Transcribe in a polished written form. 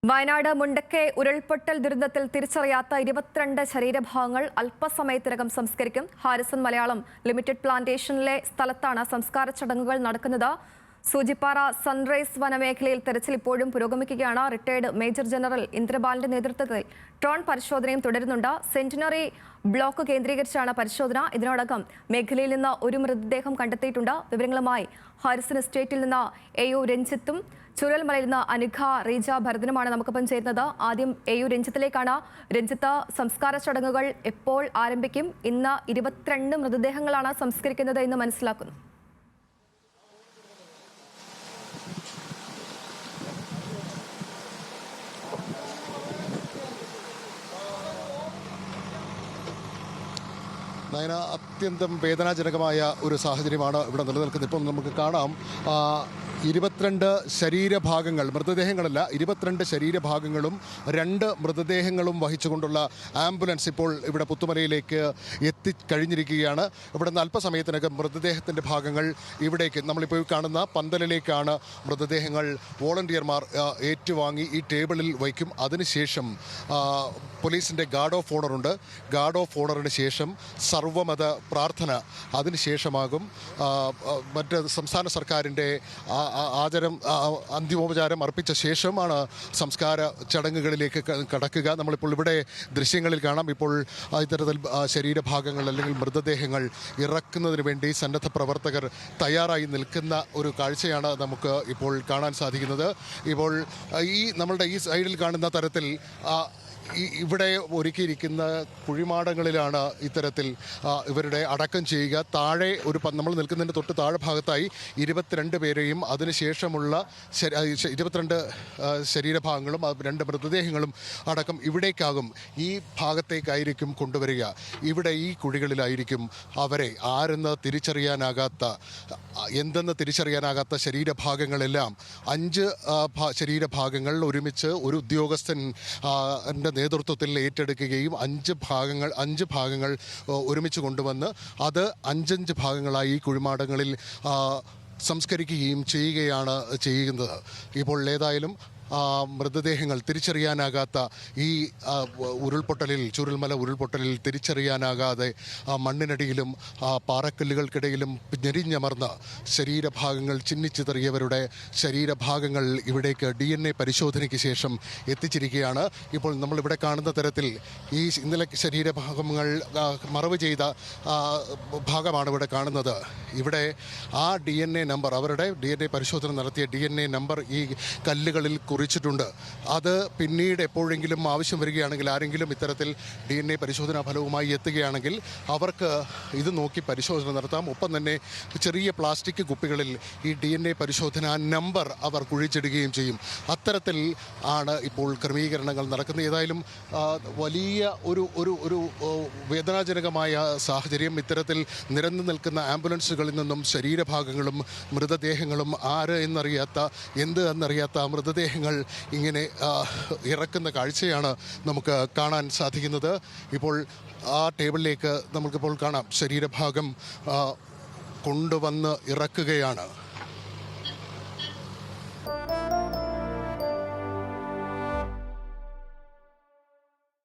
വയനാട് മുണ്ടക്കൈ ഉരുൾപൊട്ടൽ ദുരന്തത്തിൽ തിരിച്ചറിയാത്ത 22 ശരീരഭാഗങ്ങൾ അല്പസമയത്തിനകം സംസ്കരിക്കും. ഹാരിസൺ മലയാളം ലിമിറ്റഡ് പ്ലാന്റേഷനിലെ സ്ഥലത്താണ് സംസ്കാര ചടങ്ങുകൾ നടക്കുന്നത്. സൂചിപ്പാറ സൺറൈസ് വനമേഖലയിൽ തെരച്ചിൽ ഇപ്പോഴും പുരോഗമിക്കുകയാണ്. റിട്ടയർഡ് മേജർ ജനറൽ ഇന്ദ്രപാലിന്റെ നേതൃത്വത്തിൽ ഡ്രോൺ പരിശോധനയും തുടരുന്നുണ്ട്. സെന്റിനറി ബ്ലോക്ക് കേന്ദ്രീകരിച്ചാണ് പരിശോധന. ഇതിനോടകം മേഖലയിൽ നിന്ന് ഒരു മൃതദേഹം കണ്ടെത്തിയിട്ടുണ്ട്. വിവരങ്ങളുമായി ഹാരിസൺ എസ്റ്റേറ്റിൽ നിന്ന് AU രഞ്ജിത്തും ചുരൽമലയിൽ നിന്ന് അനുഘ റീജ ഭരതനുമാണ് നമുക്കൊപ്പം ചേരുന്നത്. ആദ്യം AU രഞ്ജിത്തിലേക്കാണ്. രഞ്ജിത്ത്, സംസ്കാര ചടങ്ങുകൾ എപ്പോൾ ആരംഭിക്കും? ഇന്ന് 22 മൃതദേഹങ്ങളാണ് സംസ്കരിക്കുന്നത് എന്ന് മനസ്സിലാക്കുന്നു. നയന, അത്യന്തം വേദനാജനകമായ ഒരു സാഹചര്യമാണ് ഇവിടെ നിലനിൽക്കുന്നത്. ഇപ്പോൾ നമുക്ക് കാണാം 22 ശരീരഭാഗങ്ങൾ, മൃതദേഹങ്ങളല്ല, 22 ശരീരഭാഗങ്ങളും 2 മൃതദേഹങ്ങളും വഹിച്ചുകൊണ്ടുള്ള ആംബുലൻസ് ഇപ്പോൾ ഇവിടെ പുത്തുമലയിലേക്ക് എത്തിക്കഴിഞ്ഞിരിക്കുകയാണ്. ഇവിടെ നിന്ന് അല്പസമയത്തിനകം മൃതദേഹത്തിൻ്റെ ഭാഗങ്ങൾ ഇവിടേക്ക്, നമ്മളിപ്പോൾ കാണുന്ന പന്തലിലേക്കാണ് മൃതദേഹങ്ങൾ വോളണ്ടിയർമാർ ഏറ്റുവാങ്ങി ഈ ടേബിളിൽ വയ്ക്കും. അതിനുശേഷം പോലീസിൻ്റെ ഗാർഡ് ഓഫ് ഓണറുണ്ട്. ഗാർഡ് ഓഫ് ഓണറിന് ശേഷം സർവ്വമത പ്രാർത്ഥന, അതിനുശേഷമാകും മറ്റ് സംസ്ഥാന സർക്കാരിൻ്റെ അന്തിമോപചാരം അർപ്പിച്ച ശേഷമാണ് സംസ്കാര ചടങ്ങുകളിലേക്ക് കടക്കുക. നമ്മളിപ്പോൾ ഇവിടെ ദൃശ്യങ്ങളിൽ കാണാം. ഇപ്പോൾ ഇത്തരത്തിൽ ശരീരഭാഗങ്ങൾ അല്ലെങ്കിൽ മൃതദേഹങ്ങൾ ഇറക്കുന്നതിന് വേണ്ടി സന്നദ്ധ പ്രവർത്തകർ തയ്യാറായി നിൽക്കുന്ന ഒരു കാഴ്ചയാണ് നമുക്ക് ഇപ്പോൾ കാണാൻ സാധിക്കുന്നത്. ഇപ്പോൾ നമ്മളുടെ ഈ സൈഡിൽ കാണുന്ന തരത്തിൽ ഇവിടെ ഒരുക്കിയിരിക്കുന്ന കുഴിമാടങ്ങളിലാണ് ഇത്തരത്തിൽ ഇവരുടെ അടക്കം ചെയ്യുക. താഴെ നമ്മൾ നിൽക്കുന്നതിൻ്റെ തൊട്ട് താഴെ ഭാഗത്തായി 22 പേരെയും അതിനുശേഷമുള്ള 22 ശരീരഭാഗങ്ങളും 2 മൃതദേഹങ്ങളും അടക്കം ഇവിടേക്കാകും, ഈ ഭാഗത്തേക്കായിരിക്കും കൊണ്ടുവരിക. ഇവിടെ ഈ കുഴികളിലായിരിക്കും അവരെ എന്തെന്ന് തിരിച്ചറിയാനാകാത്ത ശരീരഭാഗങ്ങളെല്ലാം 5 ശരീരഭാഗങ്ങൾ ഒരുമിച്ച് ഒരു ഉദ്യോഗസ്ഥൻ നേതൃത്വത്തിൽ ഏറ്റെടുക്കുകയും 5 ഭാഗങ്ങൾ ഒരുമിച്ച് കൊണ്ടുവന്ന് അത് 5 ഭാഗങ്ങളായി ഈ കുഴിമാടങ്ങളിൽ സംസ്കരിക്കുകയും ചെയ്യുന്നത്. ഇപ്പോൾ ഏതായാലും മൃതദേഹങ്ങൾ തിരിച്ചറിയാനാകാത്ത ഈ ഉരുൾപൊട്ടലിൽ, ചുരൽമല ഉരുൾപൊട്ടലിൽ തിരിച്ചറിയാനാകാതെ മണ്ണിനടിയിലും പാറക്കല്ലുകൾക്കിടയിലും ഞെരിഞ്ഞമർന്ന ശരീരഭാഗങ്ങൾ ചിന്നിച്ചിതറിയവരുടെ ശരീരഭാഗങ്ങൾ ഇവിടേക്ക് DNA പരിശോധനയ്ക്ക് ശേഷം എത്തിച്ചിരിക്കുകയാണ്. ഇപ്പോൾ നമ്മളിവിടെ കാണുന്ന തരത്തിൽ ഈ ഇന്നലെ ശരീരഭാഗങ്ങൾ മറവ് ചെയ്ത ഭാഗമാണ് ഇവിടെ കാണുന്നത്. ഇവിടെ ആ DNA നമ്പർ, അവരുടെ DNA പരിശോധന നടത്തിയ DNA നമ്പർ ഈ കല്ലുകളിൽ കുറിച്ചിട്ടുണ്ട്. അത് പിന്നീട് എപ്പോഴെങ്കിലും ആവശ്യം വരികയാണെങ്കിൽ, ആരെങ്കിലും ഇത്തരത്തിൽ DNA പരിശോധനാ ഫലവുമായി എത്തുകയാണെങ്കിൽ അവർക്ക് ഇത് നോക്കി പരിശോധന നടത്താം. ഒപ്പം തന്നെ ചെറിയ പ്ലാസ്റ്റിക് കുപ്പികളിൽ ഈ DNA പരിശോധനാ നമ്പർ അവർ കുഴിച്ചിടുകയും ചെയ്യും. അത്തരത്തിൽ ആണ് ഇപ്പോൾ ക്രമീകരണങ്ങൾ നടക്കുന്നത്. ഏതായാലും വലിയ ഒരു വേദനാജനകമായ സാഹചര്യം. ഇത്തരത്തിൽ നിരന്നു നിൽക്കുന്ന ആംബുലൻസുകളിൽ നിന്നും ശരീരഭാഗങ്ങളും മൃതദേഹങ്ങളും എന്ത് എന്നറിയാത്ത മൃതദേഹങ്ങൾ ഇങ്ങനെ ഇറക്കുന്ന കാഴ്ചയാണ് നമുക്ക് കാണാൻ സാധിക്കുന്നത്. ഇപ്പോൾ ആ ടേബിളിലേക്ക് നമുക്കിപ്പോൾ കാണാം, ശരീരഭാഗം കൊണ്ടുവന്ന് ഇറക്കുകയാണ്.